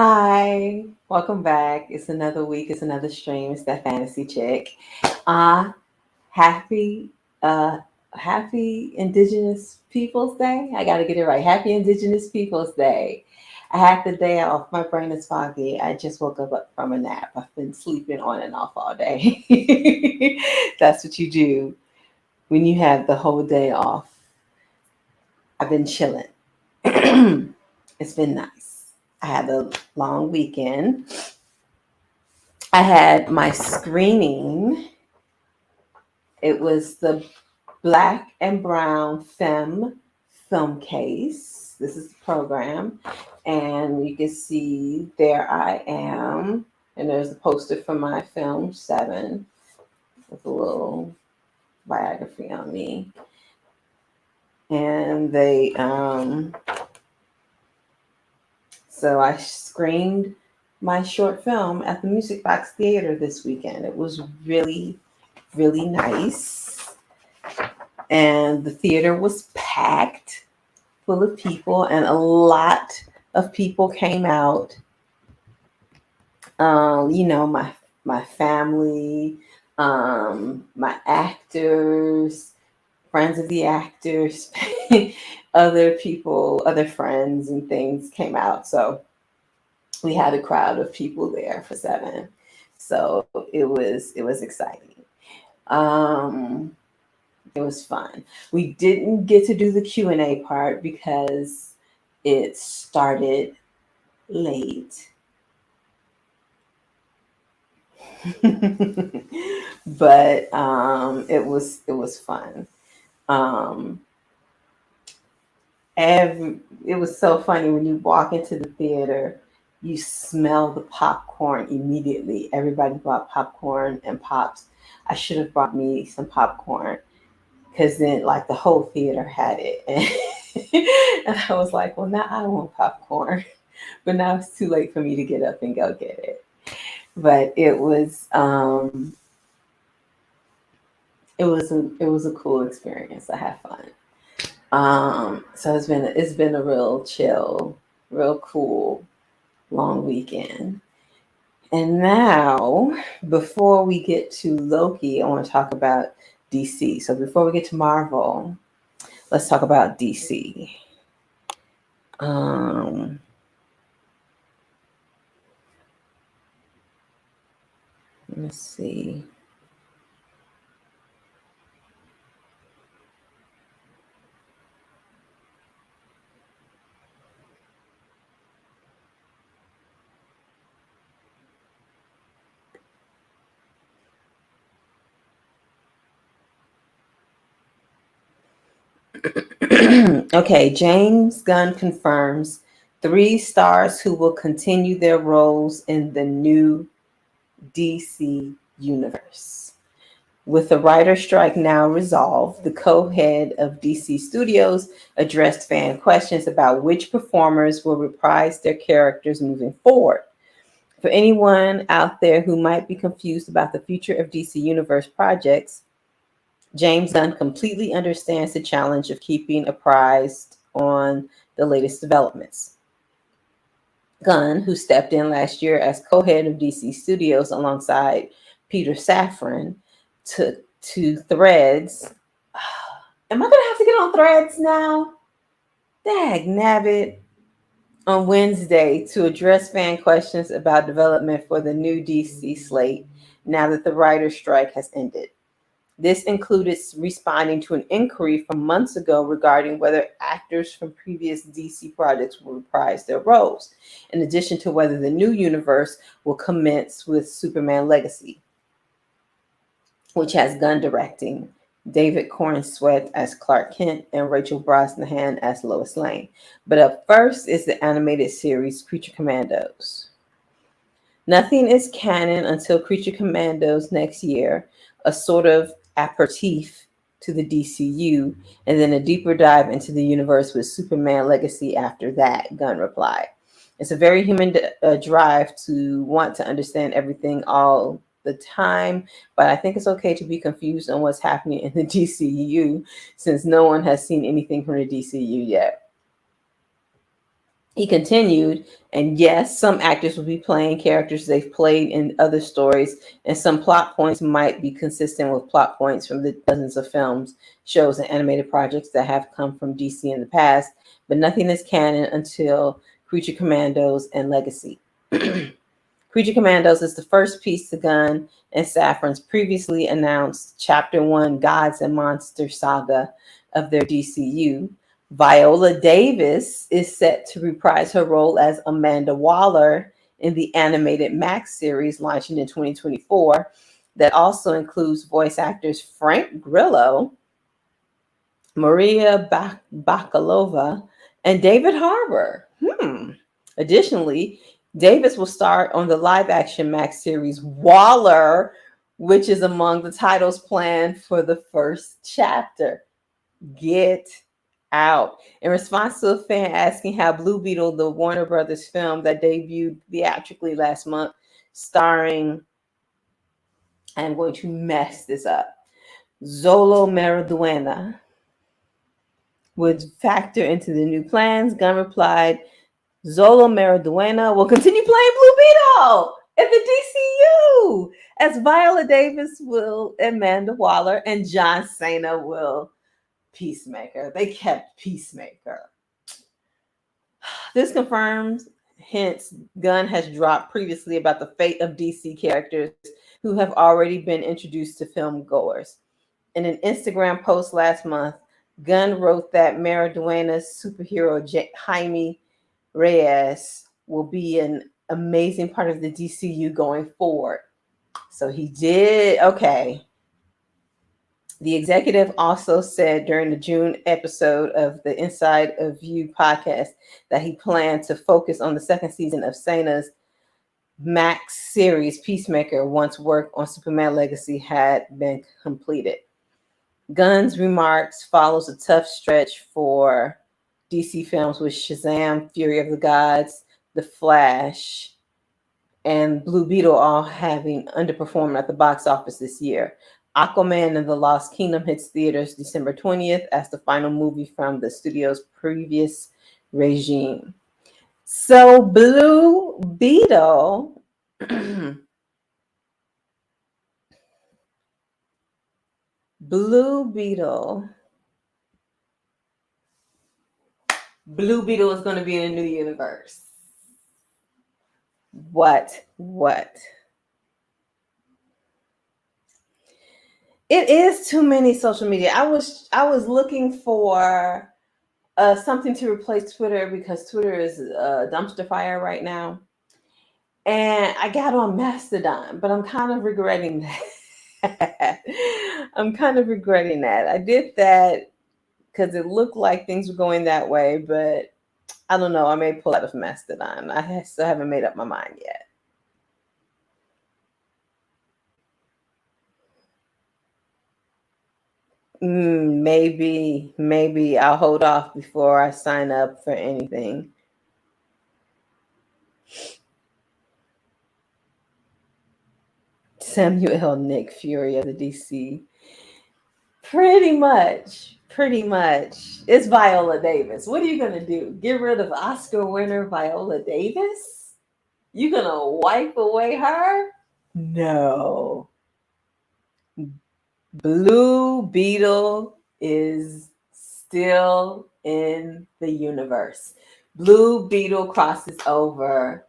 Hi, welcome back. It's another week. It's another stream. It's that fantasy chick. Uh happy uh happy Indigenous Peoples Day. I gotta get it right. Happy Indigenous Peoples Day. I had the day off. My brain is foggy. I just woke up from a nap. I've been sleeping on and off all day. That's what you do when you have the whole day off. I've been chilling. It's been nice. I had a long weekend. I had my screening. It was the Black and Brown film case. This is the program. And you can see there I am. And there's a poster for my film, Seven, with a little biography on me. And so I screened my short film at the Music Box Theater this weekend. It was really, really nice. And the theater was packed full of people, and a lot of people came out. My family, my actors, friends of the actors, other people, other friends, and things came out. So we had a crowd of people there for Seven. So it was exciting. Um, It was fun. We didn't get to do the Q&A part because it started late. But it was fun. Um, it was so funny when you walk into the theater, you smell the popcorn immediately. Everybody brought popcorn and pops. I should have brought me some popcorn because then like the whole theater had it. And I was like, well, now I want popcorn. But now it's too late for me to get up and go get it. But it was a cool experience. I had fun. So it's been a real chill, real cool long weekend. And now, before we get to Loki, I want to talk about DC. So before we get to Marvel, let's talk about DC. Um, let's see. Okay, James Gunn confirms 3 stars who will continue their roles in the new DC universe. With the writer strike now resolved, the co-head of DC Studios addressed fan questions about which performers will reprise their characters moving forward. For anyone out there who might be confused about the future of DC Universe projects, James Gunn completely understands the challenge of keeping apprised on the latest developments. Gunn, who stepped in last year as co-head of DC Studios alongside Peter Safran, took to Threads. Am I gonna have to get on Threads now? Dag nabbit. On Wednesday to address fan questions about development for the new DC slate now that the writer's strike has ended. This included responding to an inquiry from months ago regarding whether actors from previous DC projects will reprise their roles, in addition to whether the new universe will commence with Superman Legacy, which has Gunn directing, David Corenswet as Clark Kent, and Rachel Brosnahan as Lois Lane. But up first is the animated series Creature Commandos. Nothing is canon until Creature Commandos next year, a sort of aperitif to the DCU, and then a deeper dive into the universe with Superman Legacy after that, Gunn replied. It's a very human drive to want to understand everything all the time, but I think it's okay to be confused on what's happening in the DCU since no one has seen anything from the DCU yet. He continued, and yes, some actors will be playing characters they've played in other stories, and some plot points might be consistent with plot points from the dozens of films, shows, and animated projects that have come from DC in the past, but nothing is canon until Creature Commandos and Legacy. Creature Commandos is the first piece to Gunn and Safran's previously announced Chapter 1 Gods and Monsters saga of their DCU. Viola Davis is set to reprise her role as Amanda Waller in the animated Max series launching in 2024. That also includes voice actors Frank Grillo, Maria Bakalova, and David Harbour. Additionally, Davis will star on the live action Max series Waller, which is among the titles planned for the first chapter. Get out. In response to a fan asking how Blue Beetle, the Warner Brothers film that debuted theatrically last month, starring, I'm going to mess this up, Zolo Maraduena, would factor into the new plans, Gunn replied, Zolo Maraduena will continue playing Blue Beetle in the DCU, as Viola Davis will Amanda Waller and John Cena will Peacemaker. They kept Peacemaker. This confirms hints Gunn has dropped previously about the fate of DC characters who have already been introduced to film goers. In an Instagram post last month, Gunn wrote that Maraduena's superhero Jaime Reyes will be an amazing part of the DCU going forward. So he did. Okay. The executive also said during the June episode of the Inside of View podcast that he planned to focus on the second season of Cena's Max series Peacemaker once work on Superman Legacy had been completed. Gunn's remarks follows a tough stretch for DC films with Shazam, Fury of the Gods, The Flash, and Blue Beetle all having underperformed at the box office this year. Aquaman and the Lost Kingdom hits theaters December 20th as the final movie from the studio's previous regime. So Blue Beetle Blue Beetle is going to be in a new universe. What? It is too many social media. I was looking for something to replace Twitter because Twitter is a dumpster fire right now. And I got on Mastodon, but I'm kind of regretting that. I did that because it looked like things were going that way, but I don't know. I may pull out of Mastodon. I still haven't made up my mind yet. Maybe I'll hold off before I sign up for anything. Samuel Nick Fury of the DC. Pretty much. It's Viola Davis. What are you going to do? Get rid of Oscar winner Viola Davis? You going to wipe away her? No. Blue Beetle is still in the universe. Blue Beetle crosses over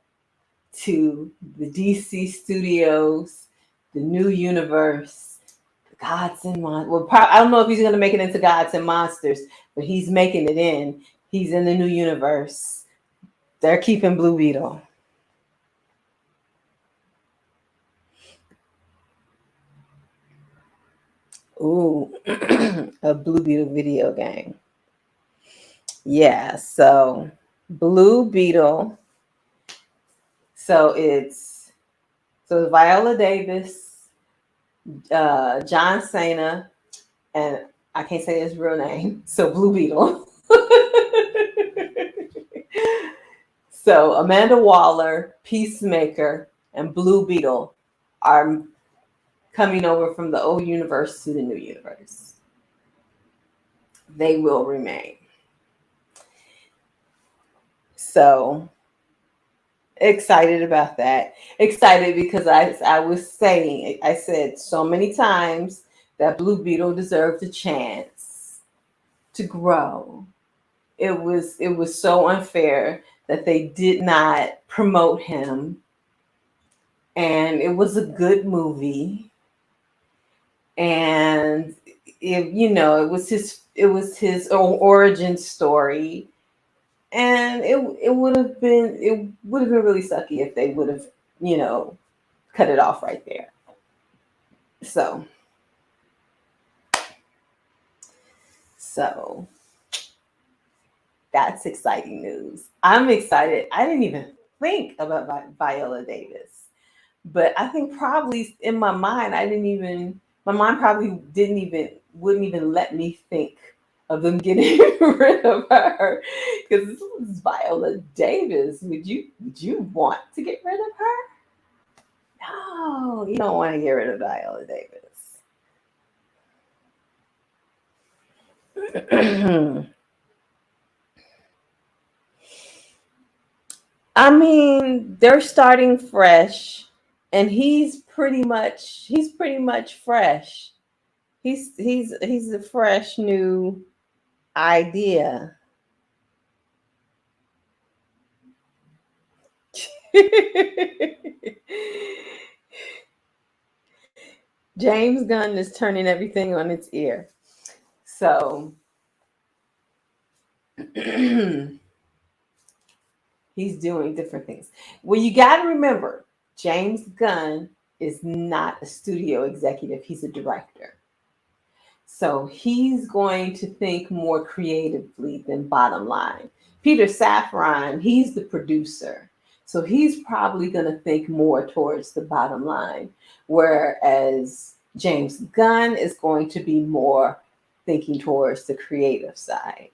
to the DC studios, the new universe, Gods and Monsters. Well, I don't know if he's going to make it into Gods and Monsters, but he's making it in. He's in the new universe. They're keeping Blue Beetle. Ooh, a Blue Beetle video game. Yeah, so Blue Beetle. So it's Viola Davis, John Cena, and I can't say his real name. So Blue Beetle. So Amanda Waller, Peacemaker, and Blue Beetle are coming over from the old universe to the new universe. They will remain. So excited about that. Excited because I was saying, I said so many times that Blue Beetle deserved a chance to grow. It was so unfair that they did not promote him, and it was a good movie, and it was his origin story, and it would have been really sucky if they would have you know cut it off right there. So so that's exciting news. I'm excited. I didn't even think about Viola Davis, but I think probably in my mind, my mind probably wouldn't even let me think of them getting rid of her, because this was Viola Davis. Would you want to get rid of her? No, you don't want to get rid of Viola Davis. I mean, they're starting fresh, and he's pretty much fresh. He's a fresh new idea. James Gunn is turning everything on its ear. So he's doing different things. Well, you got to remember, James Gunn is not a studio executive, he's a director. So he's going to think more creatively than bottom line. Peter Safran, he's the producer. So he's probably going to think more towards the bottom line. Whereas James Gunn is going to be more thinking towards the creative side.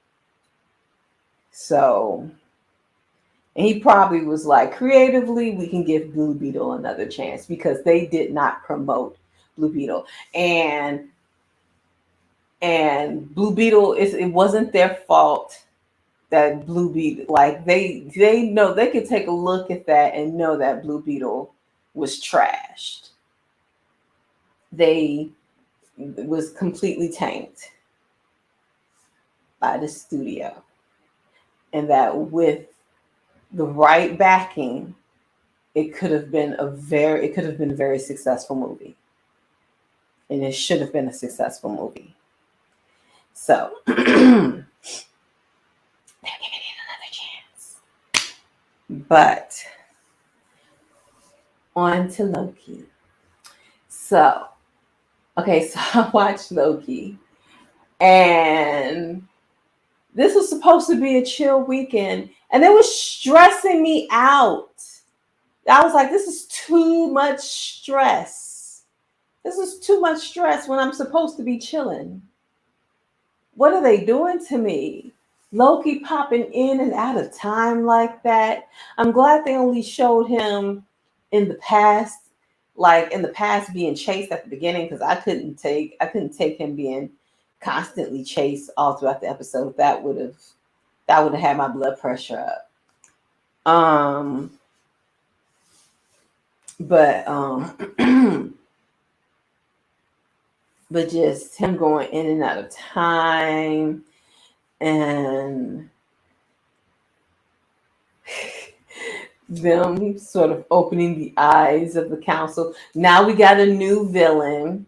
So, and he probably was like, creatively, we can give Blue Beetle another chance because they did not promote Blue Beetle. And Blue Beetle, it wasn't their fault that Blue Beetle, like they know, they could take a look at that and know that Blue Beetle was trashed. They It was completely tanked by the studio, and that with the right backing, it could have been a very successful movie, and it should have been a successful movie. So they're giving it another chance. But on to Loki. So, okay, so I watched Loki, and this was supposed to be a chill weekend, and it was stressing me out. I was like, this is too much stress. This is too much stress when I'm supposed to be chilling. What are they doing to me? Loki popping in and out of time like that. I'm glad they only showed him in the past, like in the past being chased at the beginning, because I couldn't take him being constantly chased all throughout the episode. That would have had my blood pressure up. But but just him going in and out of time, and them sort of opening the eyes of the council. Now we got a new villain,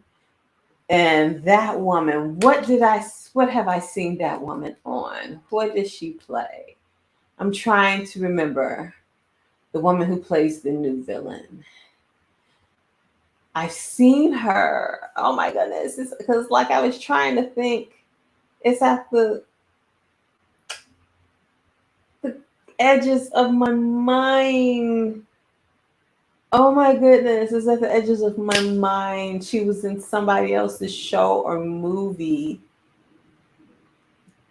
and that woman. What have I seen that woman on? What does she play? I'm trying to remember the woman who plays the new villain. I've seen her. Oh my goodness! Because like I was trying to think, it's at the edges of my mind. Oh my goodness, it's at the edges of my mind. She was in somebody else's show or movie.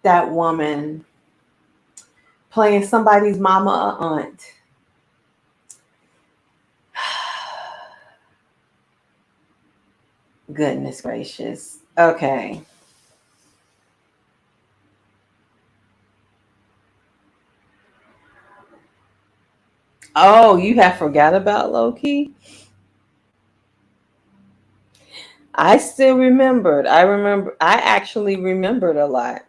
That woman playing somebody's mama or aunt. Goodness gracious. Okay. Oh, you have forgot about Loki? I still remembered. I actually remembered a lot.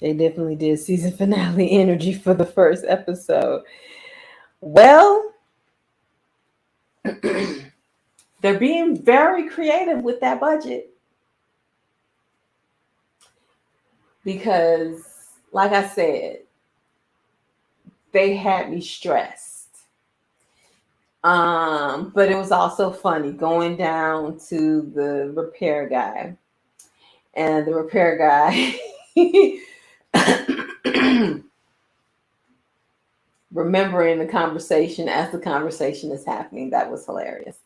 They definitely did season finale energy for the first episode. Well, they're being very creative with that budget because, like I said, they had me stressed. But it was also funny going down to the repair guy, and the repair guy remembering the conversation as the conversation is happening. That was hilarious.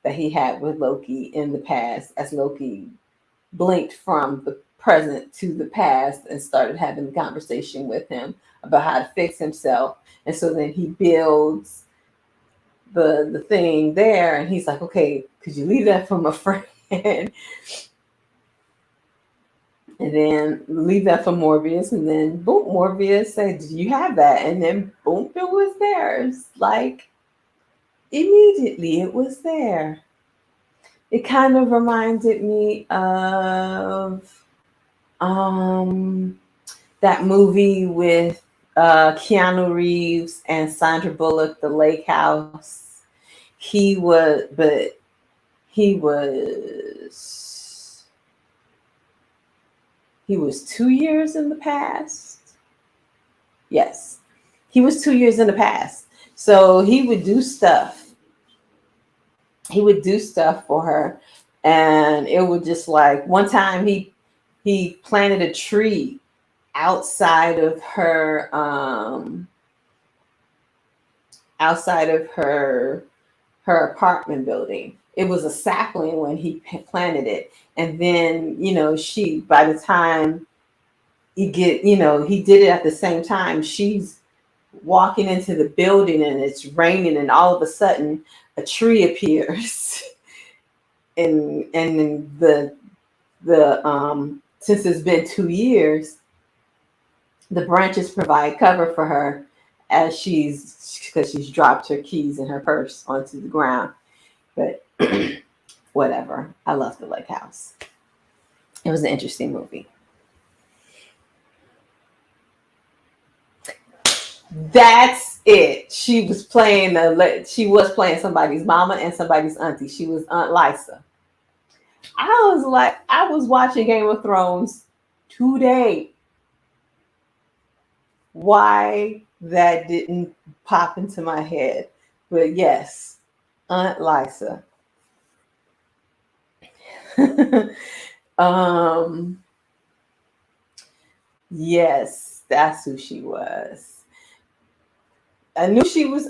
That he had with Loki in the past, as Loki blinked from the present to the past and started having the conversation with him about how to fix himself. And so then he builds the thing there, and he's like, "Okay, could you leave that for my friend?" And then leave that for Morbius, and then boom, Morbius said, "Do you have that?" And then boom, it was theirs. Like immediately, it was there. It kind of reminded me of that movie with Keanu Reeves and Sandra Bullock, The Lake House. But he was he was 2 years in the past. Yes, he was 2 years in the past. So he would do stuff. He would do stuff for her, and it would just like one time he planted a tree outside of her apartment building. It was a sapling when he planted it, and then she by the time he did it at the same time. She's walking into the building and it's raining, and all of a sudden a tree appears, and the since it's been 2 years, the branches provide cover for her as because she's dropped her keys and her purse onto the ground. But whatever. I love The Lake House. It was an interesting movie. That's it. She was playing somebody's mama and somebody's auntie. She was Aunt Lysa. I was watching Game of Thrones today. Why that didn't pop into my head. But yes, Aunt Lysa. Yes, that's who she was. I knew she was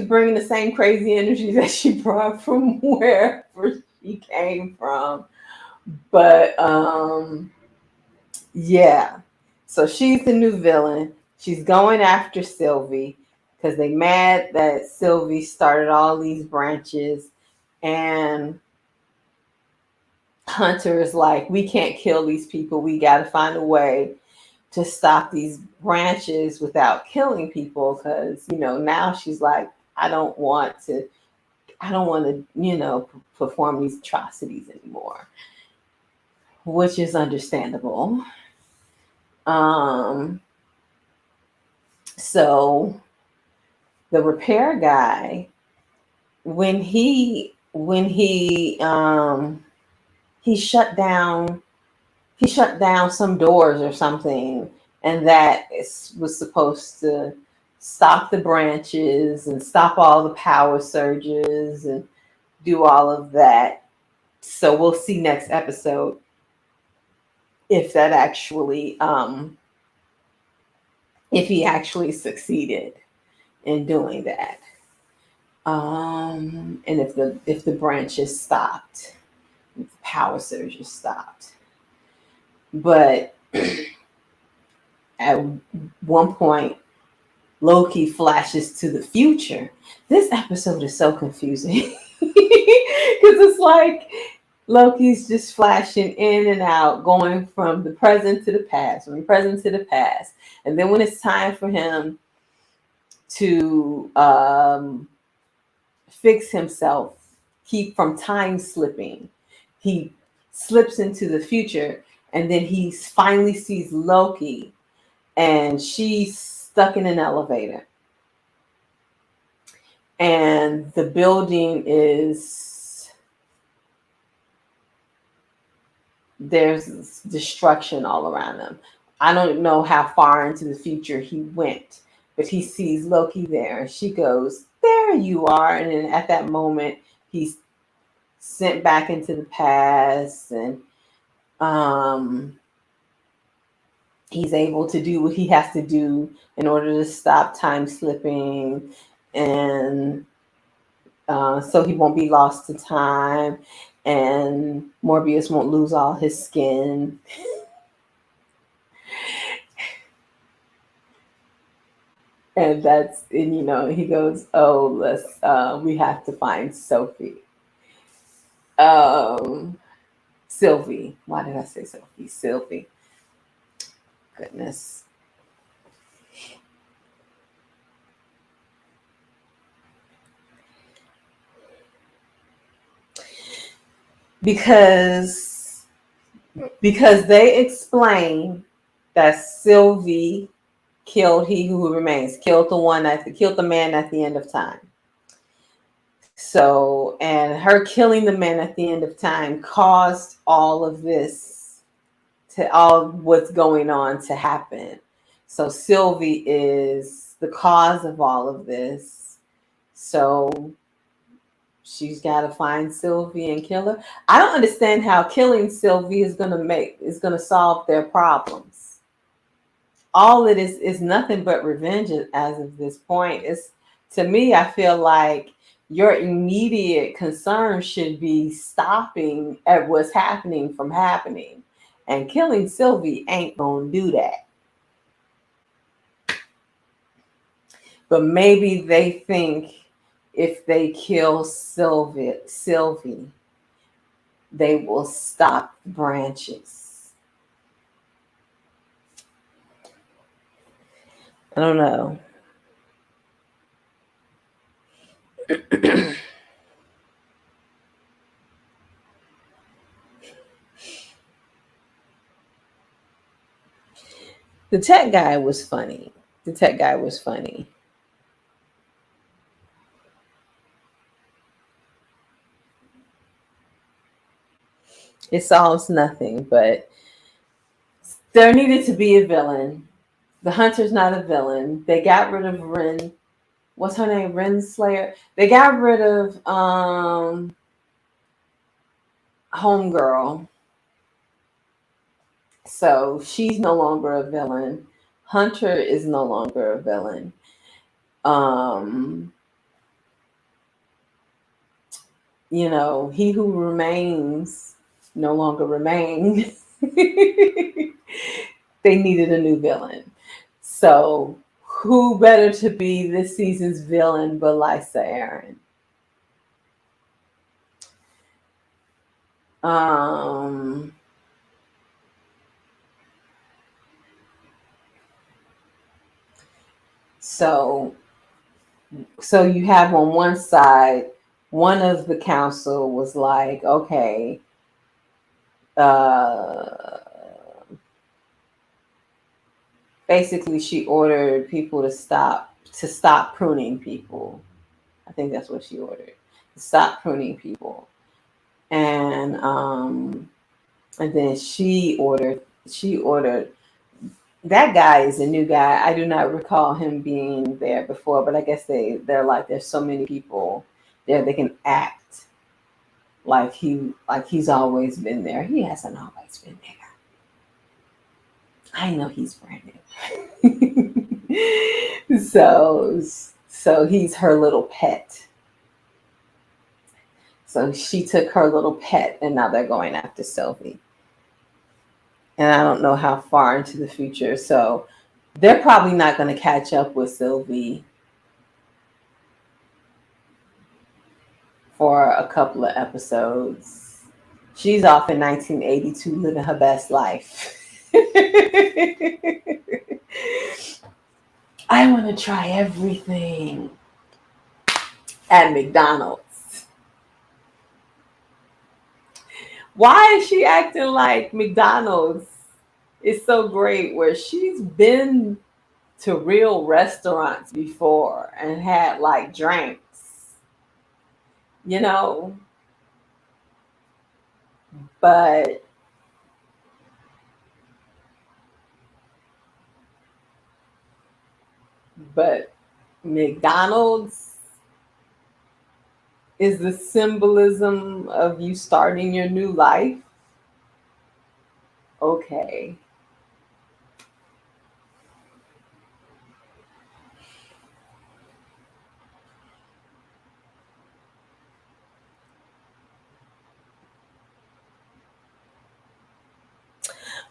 bringing the same crazy energy that she brought from wherever she came from. But yeah. So she's the new villain. She's going after Sylvie because they mad that Sylvie started all these branches, and Hunter is like, we can't kill these people. We got to find a way to stop these branches without killing people, because now she's like, I don't want to perform these atrocities anymore, which is understandable. So the repair guy, when he shut down some doors or something, and that was supposed to stop the branches and stop all the power surges and do all of that. So we'll see next episode if that actually if he actually succeeded in doing that, and if the branches stopped, if the power surges stopped. But at one point, Loki flashes to the future. This episode is so confusing because it's like Loki's just flashing in and out, going from the present to the past, from the present to the past. And then when it's time for him to fix himself, keep from time slipping, he slips into the future, and then he finally sees Loki, and she's stuck in an elevator. And the building is, there's destruction all around them. I don't know how far into the future he went, but he sees Loki there, and she goes, "There you are." And then at that moment, he's sent back into the past, and um, he's able to do what he has to do in order to stop time slipping, and so he won't be lost to time, and Morbius won't lose all his skin. And he goes, "Oh, we have to find Sophie." Um, Sylvie. Why did I say Sophie? Sylvie. Goodness. Because they explain that Sylvie killed He Who Remains, killed the man at the end of time. So, and her killing the man at the end of time caused all of this, to all what's going on to happen. So Sylvie is the cause of all of this. So she's got to find Sylvie and kill her. I don't understand how killing Sylvie is going to solve their problems. All it is nothing but revenge as of this point. It's, to me, I feel like your immediate concern should be stopping at what's happening from happening. And killing Sylvie ain't gonna do that. But maybe they think if they kill Sylvie, they will stop branches. I don't know. The tech guy was funny. The tech guy was funny. It solves nothing, but there needed to be a villain. The Hunter's not a villain. They got rid of Ren. What's her name? Renslayer. They got rid of Homegirl. So she's no longer a villain. Hunter is no longer a villain. Um, He Who Remains no longer remains. They needed a new villain. So who better to be this season's villain but Lysa Arryn? Um, so you have on one side, one of the council was like, okay, basically she ordered people to stop pruning people. I think that's what she ordered. Stop pruning people. And then she ordered that guy is a new guy. I do not recall him being there before, but I guess they're like, there's so many people there, they can act like he's always been there. He hasn't always been there. I know he's brand new. So he's her little pet. So she took her little pet, and now they're going after Sylvie. And I don't know how far into the future. So they're probably not going to catch up with Sylvie for a couple of episodes. She's off in 1982 living her best life. I want to try everything at McDonald's. Why is she acting like McDonald's is so great where she's been to real restaurants before and had like drinks, you know? But but McDonald's is the symbolism of you starting your new life. Okay.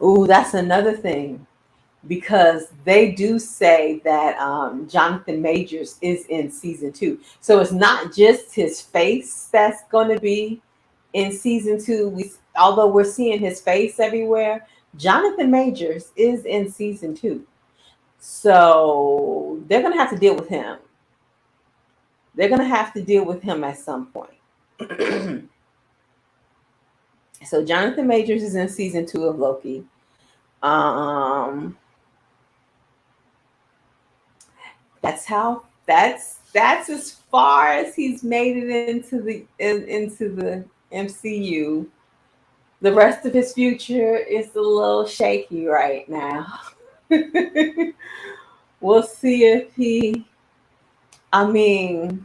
Ooh, that's another thing because they do say that Jonathan Majors is in season 2. So it's not just his face that's going to be in season 2. Although we're seeing his face everywhere, Jonathan Majors is in season 2. So they're going to have to deal with him. They're going to have to deal with him at some point. So Jonathan Majors is in season 2 of Loki. Um, that's as far as he's made it into the MCU. The rest of his future is a little shaky right now. We'll see if he. I mean,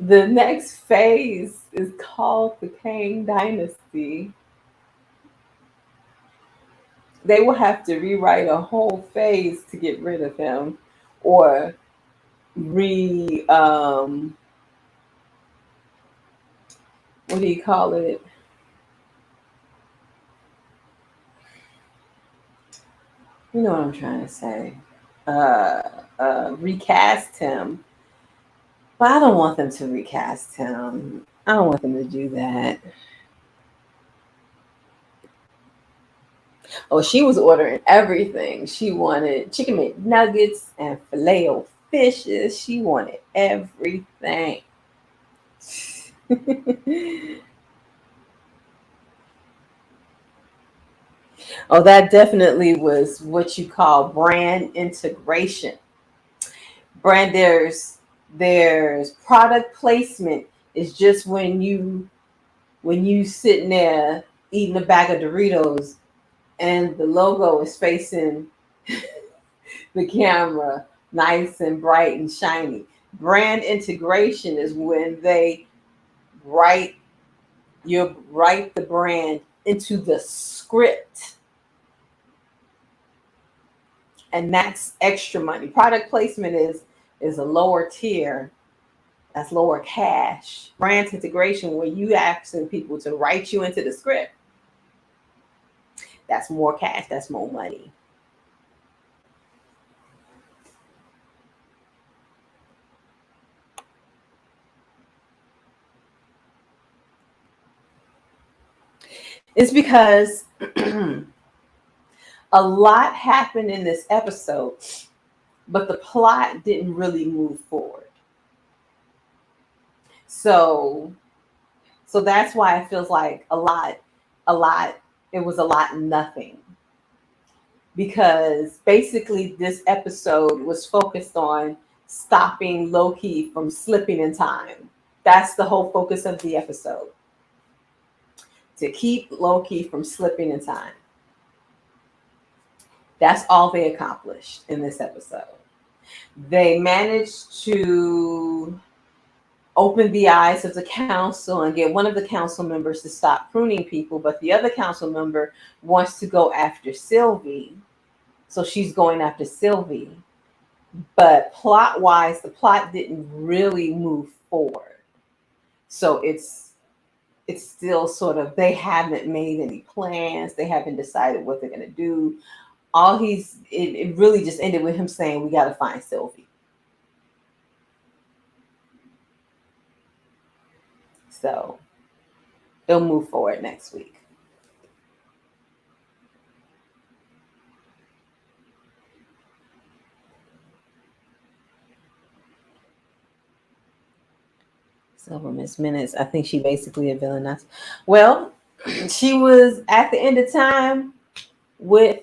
the next phase is called the Kang Dynasty. They will have to rewrite a whole phase to get rid of him, or re what do you call it? You know what I'm trying to say. Uh, Recast him. But I don't want them to recast him. I don't want them to do that. Oh, she was ordering everything. She wanted chicken McNuggets and filet o fishes. She wanted everything. Oh, that definitely was what you call brand integration. Brand there's product placement is just when you sitting there eating a bag of Doritos and the logo is facing the camera nice and bright and shiny. Brand integration is when they write write the brand into the script, and that's extra money. Product placement is a lower tier. That's lower cash. Brand integration, where you asking people to write you into the script, that's more cash. That's more money. It's because a lot happened in this episode, but the plot didn't really move forward. So so that's why it feels like a lot, it was a lot nothing. Because basically this episode was focused on stopping Loki from slipping in time. That's the whole focus of the episode. To keep Loki from slipping in time. That's all they accomplished in this episode. They managed to open the eyes of the council and get one of the council members to stop pruning people, but the other council member wants to go after Sylvie. So she's going after Sylvie. But plot wise, the plot didn't really move forward. So it's still sort of, they haven't made any plans. They haven't decided what they're gonna do. It really just ended with him saying, we gotta find Sylvie. So it'll move forward next week. Silver Miss Minutes. I think she basically a villainess. Well, she was at the end of time with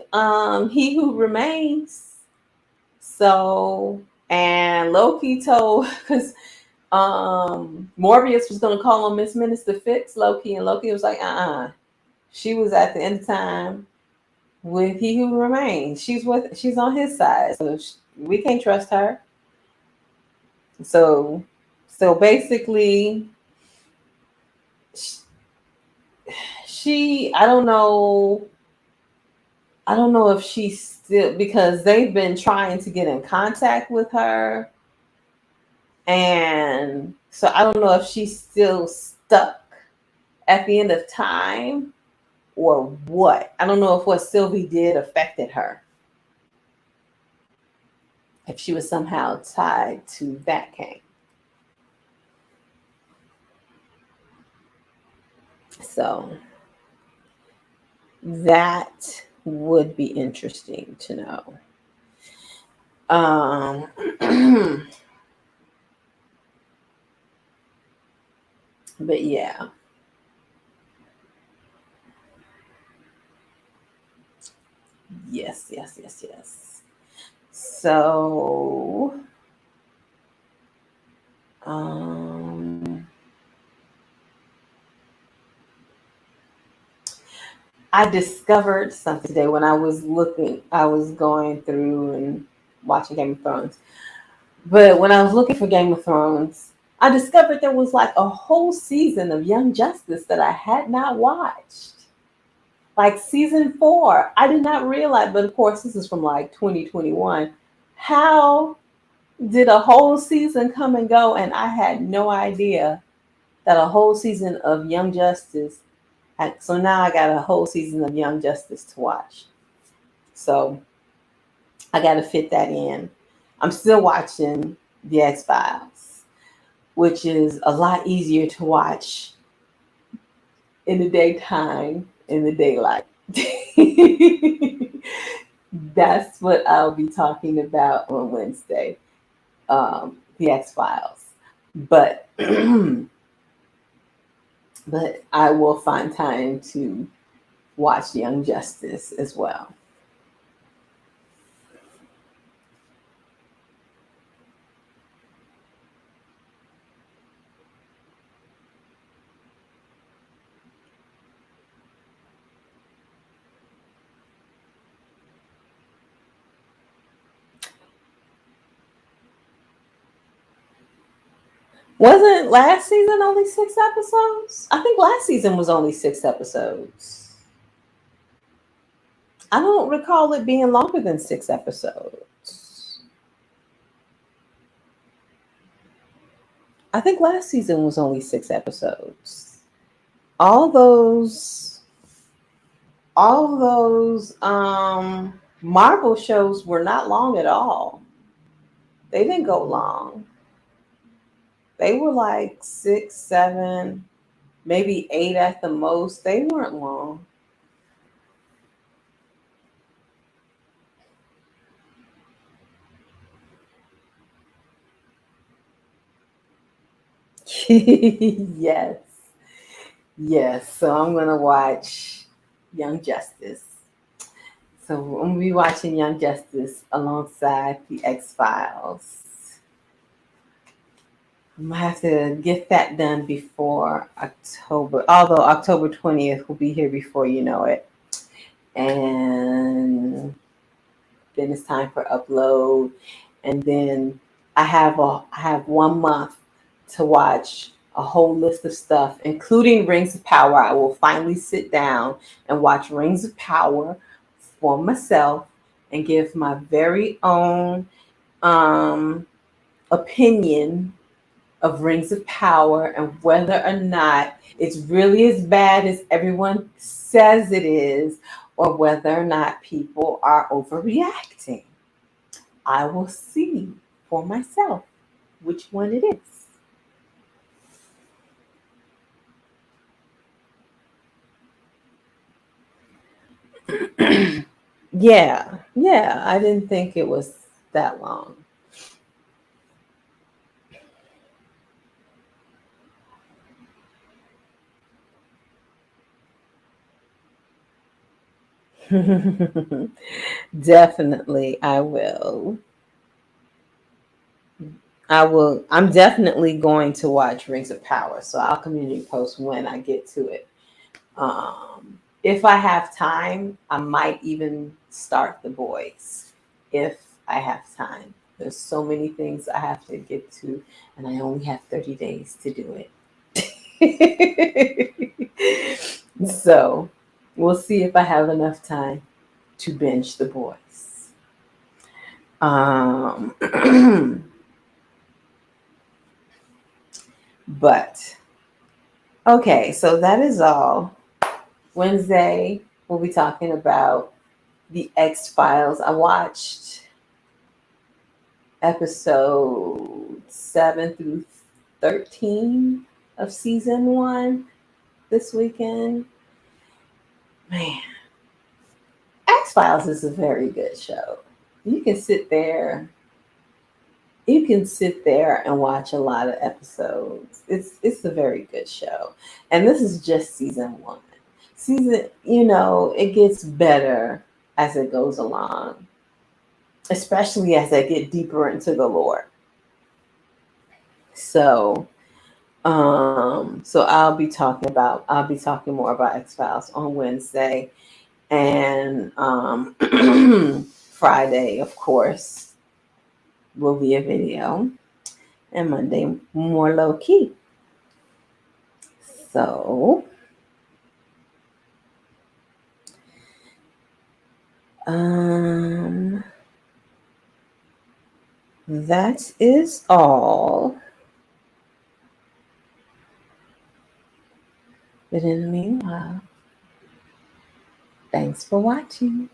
He Who Remains. So, and Loki told, because Morbius was gonna call on Miss Minutes to fix Loki, and Loki was like, She was at the end of time with He Who Remains. She's on his side, so we can't trust her. So, so basically, she I don't know if she's still, because they've been trying to get in contact with her. And so I don't know if she's still stuck at the end of time or what. I don't know if what Sylvie did affected her. If she was somehow tied to that king. So that would be interesting to know. But yeah. Yes. So I discovered something today when I was going through and watching Game of Thrones. But when I was looking for Game of Thrones, I discovered there was like a whole season of Young Justice that I had not watched. Like season 4. I did not realize, but of course, this is from like 2021. How did a whole season come and go? And I had no idea that a whole season of Young Justice. So now I got a whole season of Young Justice to watch. So I got to fit that in. I'm still watching The X-Files, which is a lot easier to watch in the daytime, in the daylight. That's what I'll be talking about on Wednesday, The X-Files. But but I will find time to watch Young Justice as well. Wasn't last season only 6 episodes? I think last season was only 6 episodes. I don't recall it being longer than 6 episodes. I think last season was only 6 episodes. All those Marvel shows were not long at all. They didn't go long. They were like 6, 7, maybe 8 at the most. They weren't long. Yes. Yes. So I'm going to watch Young Justice. So I'm going to be watching Young Justice alongside The X-Files. I'm going to have to get that done before October, although October 20th will be here before you know it. And then it's time for upload. And then I have 1 month to watch a whole list of stuff, including Rings of Power. I will finally sit down and watch Rings of Power for myself and give my very own opinion of Rings of Power and whether or not it's really as bad as everyone says it is, or whether or not people are overreacting. I will see for myself which one it is. Yeah, yeah. I didn't think it was that long. Definitely, I will. I will. I'm definitely going to watch Rings of Power, so I'll community post when I get to it. If I have time, I might even start The Boys. If I have time, there's so many things I have to get to, and I only have 30 days to do it. So we'll see if I have enough time to binge The Boys. Um, but okay, so that is all. Wednesday, we'll be talking about the X Files. I watched episode 7 through 13 of season 1 this weekend. Man, X Files is a very good show. You can sit there. You can sit there and watch a lot of episodes. It's a very good show, and this is just season 1. It gets better as it goes along, especially as I get deeper into the lore. So, so I'll be talking more about X Files on Wednesday, and Friday, of course, will be a video, and Monday more low key. So, um, that is all. But in the meanwhile, thanks for watching.